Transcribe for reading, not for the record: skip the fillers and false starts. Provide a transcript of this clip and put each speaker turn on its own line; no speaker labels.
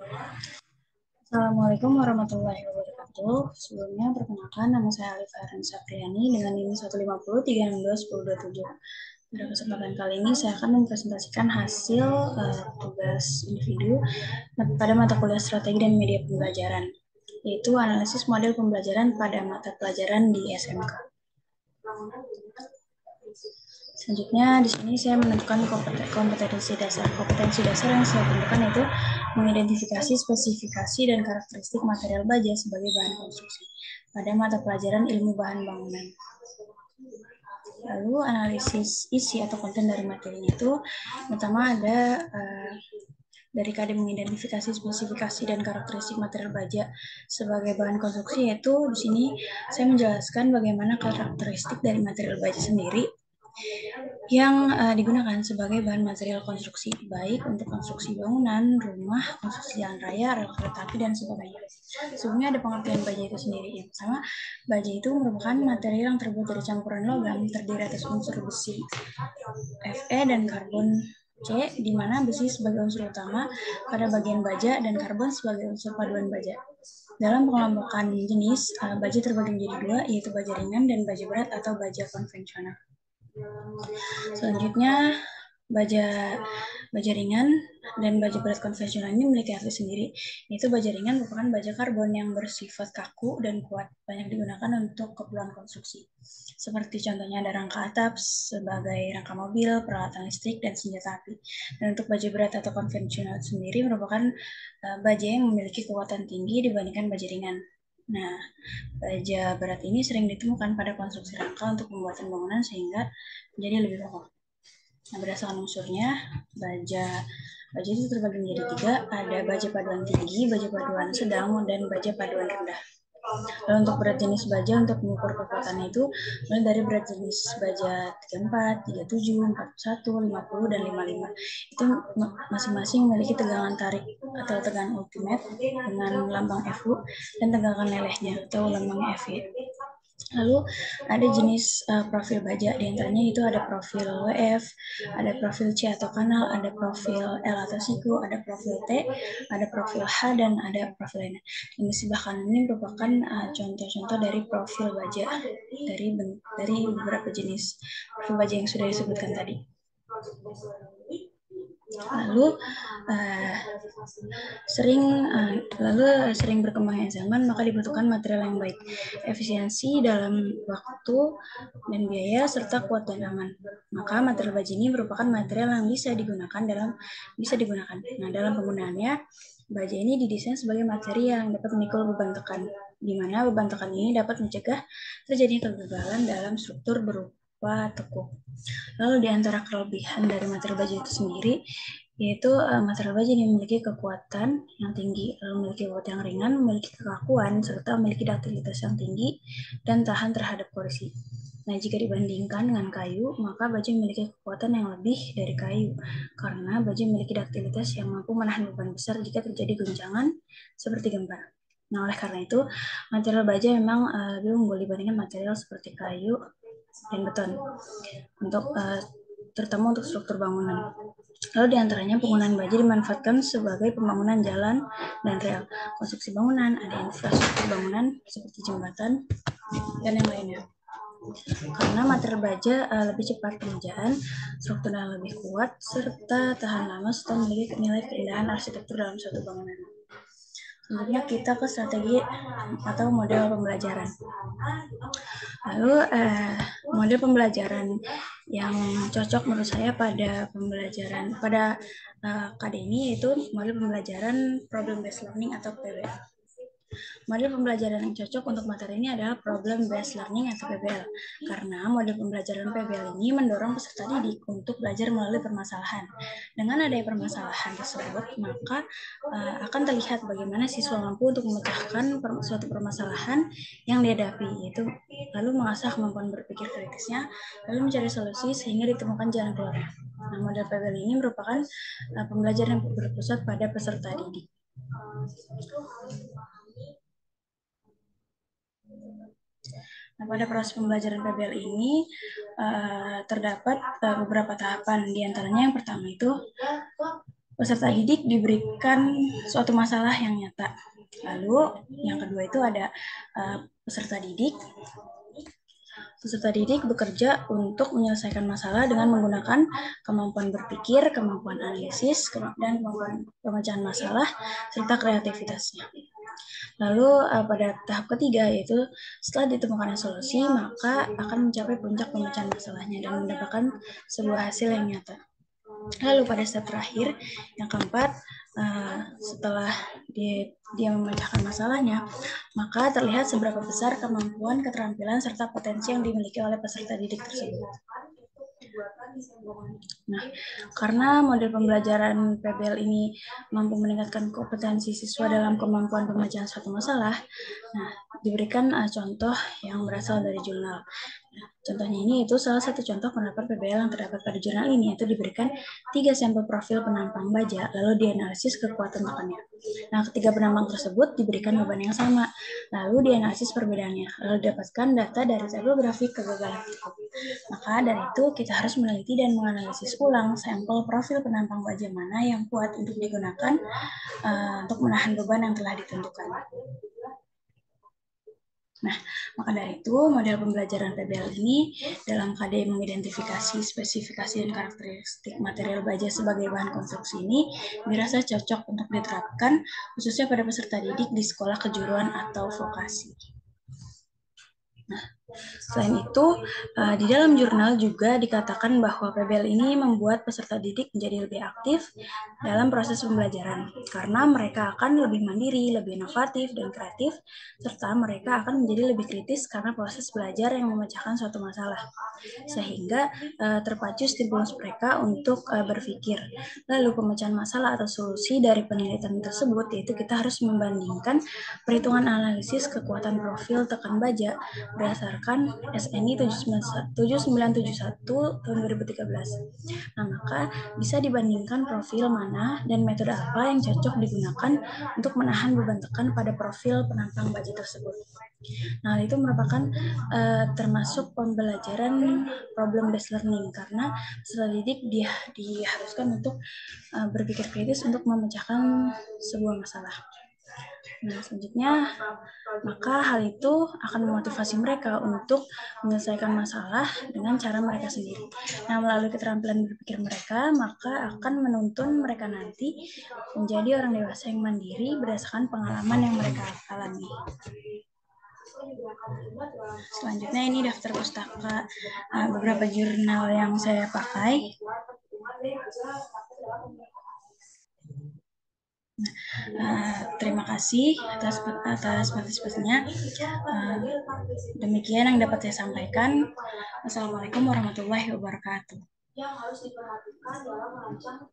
Assalamualaikum warahmatullahi wabarakatuh. Sebelumnya perkenalkan, nama saya Alif Aaron Sapriani dengan NIM 150362127. Pada kesempatan kali ini saya akan mempresentasikan hasil tugas individu pada mata kuliah strategi dan media pembelajaran, yaitu analisis model pembelajaran pada mata pelajaran di SMK. Selanjutnya di sini saya menentukan kompetensi dasar. Kompetensi dasar yang saya tentukan yaitu mengidentifikasi spesifikasi dan karakteristik material baja sebagai bahan konstruksi pada mata pelajaran ilmu bahan bangunan. Lalu analisis isi atau konten dari materinya itu pertama ada dari KD mengidentifikasi spesifikasi dan karakteristik material baja sebagai bahan konstruksi, yaitu di sini saya menjelaskan bagaimana karakteristik dari material baja sendiri yang digunakan sebagai bahan material konstruksi, baik untuk konstruksi bangunan, rumah, konstruksi jalan raya, rel kereta api, dan sebagainya. Sebelumnya ada pengertian baja itu sendiri. Yang pertama, baja itu merupakan material yang terbuat dari campuran logam terdiri atas unsur besi Fe dan karbon C, di mana besi sebagai unsur utama pada bagian baja dan karbon sebagai unsur paduan baja. Dalam pengelompokan jenis, baja terbagi menjadi dua, yaitu baja ringan dan baja berat atau baja konvensional. Selanjutnya, baja ringan dan baja berat konvensional ini memiliki arti sendiri, yaitu baja ringan merupakan baja karbon yang bersifat kaku dan kuat, banyak digunakan untuk keperluan konstruksi. Seperti contohnya ada rangka atap sebagai rangka mobil, peralatan listrik, dan senjata api. Dan untuk baja berat atau konvensional sendiri merupakan baja yang memiliki kekuatan tinggi dibandingkan baja ringan. Nah, baja berat ini sering ditemukan pada konstruksi rangka untuk pembuatan bangunan sehingga menjadi lebih kokoh. Nah, berdasarkan unsurnya, baja itu terbagi menjadi tiga, ada baja paduan tinggi, baja paduan sedang, dan baja paduan rendah. Lalu untuk berat jenis baja untuk mengukur kekuatannya itu mulai dari berat jenis baja 34, 37, 41, 50, dan 55. Itu masing-masing memiliki tegangan tarik atau tegangan ultimate dengan lambang Fu dan tegangan lelehnya atau lambang Fy. Lalu ada jenis profil baja, diantaranya itu ada profil WF, ada profil C atau kanal, ada profil L atau siku, ada profil T, ada profil H, dan ada profil lainnya. Di sebelah kanan ini merupakan contoh-contoh dari profil baja dari beberapa jenis profil baja yang sudah disebutkan tadi. Lalu sering berkembangnya zaman, maka dibutuhkan material yang baik, efisiensi dalam waktu dan biaya, serta kuat dan aman. Maka material baja ini merupakan material yang bisa digunakan. Nah, dalam penggunaannya, baja ini didesain sebagai material yang dapat memikul beban tekan, di mana beban tekan ini dapat mencegah terjadinya kegagalan dalam struktur berupa tekuk. Lalu di antara kelebihan dari material baja itu sendiri, yaitu material baja ini memiliki kekuatan yang tinggi, lalu memiliki bobot yang ringan, memiliki kekakuan, serta memiliki duktilitas yang tinggi dan tahan terhadap koresi. Nah, jika dibandingkan dengan kayu, maka baja memiliki kekuatan yang lebih dari kayu, karena baja memiliki duktilitas yang mampu menahan beban besar jika terjadi guncangan seperti gempa. Nah, oleh karena itu, material baja memang lebih unggul dibandingkan material seperti kayu dan beton, terutama untuk struktur bangunan. Lalu diantaranya penggunaan baja dimanfaatkan sebagai pembangunan jalan dan rel, konstruksi bangunan, ada infrastruktur bangunan seperti jembatan, dan yang lainnya. Karena material baja lebih cepat pengerjaan, strukturnya lebih kuat, serta tahan lama, serta memiliki nilai keindahan arsitektur dalam suatu bangunan. Selanjutnya kita ke strategi atau model pembelajaran. Lalu model pembelajaran yang cocok menurut saya pada KD ini yaitu model pembelajaran problem based learning atau PBL. Model pembelajaran yang cocok untuk materi ini adalah problem based learning atau PBL, karena model pembelajaran PBL ini mendorong peserta didik untuk belajar melalui permasalahan. Dengan adanya permasalahan tersebut, maka akan terlihat bagaimana siswa mampu untuk memecahkan suatu permasalahan yang dihadapi, yaitu lalu mengasah kemampuan berpikir kritisnya, lalu mencari solusi sehingga ditemukan jalan keluarnya. Nah, model PBL ini merupakan pembelajaran yang berpusat pada peserta didik. Nah, pada proses pembelajaran PBL ini terdapat beberapa tahapan. Di antaranya yang pertama itu peserta didik diberikan suatu masalah yang nyata. Lalu yang kedua itu ada peserta didik. Peserta didik bekerja untuk menyelesaikan masalah dengan menggunakan kemampuan berpikir, kemampuan analisis, dan kemampuan pemecahan masalah, serta kreativitasnya. Lalu pada tahap ketiga yaitu setelah ditemukan solusi, maka akan mencapai puncak pemecahan masalahnya dan mendapatkan sebuah hasil yang nyata. Lalu pada step terakhir, yang keempat, setelah dia memecahkan masalahnya, maka terlihat seberapa besar kemampuan, keterampilan, serta potensi yang dimiliki oleh peserta didik tersebut. Nah, karena model pembelajaran PBL ini mampu meningkatkan kompetensi siswa dalam kemampuan pemecahan suatu masalah, nah, diberikan contoh yang berasal dari jurnal. Nah, contohnya ini itu salah satu contoh penerapan PBL yang terdapat pada jurnal ini, yaitu diberikan 3 sampel profil penampang baja, lalu dianalisis kekuatan tekannya. Nah, ketiga penampang tersebut diberikan beban yang sama, lalu dianalisis perbedaannya, lalu didapatkan data dari tabel grafik kegagalan tipe. Maka dari itu kita harus meneliti dan menganalisis ulang sampel profil penampang baja mana yang kuat untuk digunakan untuk menahan beban yang telah ditentukan. Nah, maka dari itu model pembelajaran PBL ini dalam KD mengidentifikasi spesifikasi dan karakteristik material baja sebagai bahan konstruksi ini dirasa cocok untuk diterapkan khususnya pada peserta didik di sekolah kejuruan atau vokasi. Nah, selain itu, di dalam jurnal juga dikatakan bahwa PBL ini membuat peserta didik menjadi lebih aktif dalam proses pembelajaran, karena mereka akan lebih mandiri, lebih inovatif, dan kreatif, serta mereka akan menjadi lebih kritis karena proses belajar yang memecahkan suatu masalah, sehingga terpacu stimulus mereka untuk berpikir. Lalu pemecahan masalah atau solusi dari penelitian tersebut, yaitu kita harus membandingkan perhitungan analisis kekuatan profil tekan baja berdasarkan SNI 7971 tahun 2013. Nah, maka bisa dibandingkan profil mana dan metode apa yang cocok digunakan untuk menahan beban tekan pada profil penampang baja tersebut. Nah, itu merupakan termasuk pembelajaran problem based learning karena peserta didik dia diharuskan untuk berpikir kritis untuk memecahkan sebuah masalah. Nah, selanjutnya, maka hal itu akan memotivasi mereka untuk menyelesaikan masalah dengan cara mereka sendiri. Nah, melalui keterampilan berpikir mereka, maka akan menuntun mereka nanti menjadi orang dewasa yang mandiri berdasarkan pengalaman yang mereka alami. Selanjutnya ini daftar pustaka beberapa jurnal yang saya pakai. Terima kasih atas partisipasinya. Demikian yang dapat saya sampaikan. Wassalamualaikum warahmatullahi wabarakatuh. Yang harus diperhatikan dalam merancang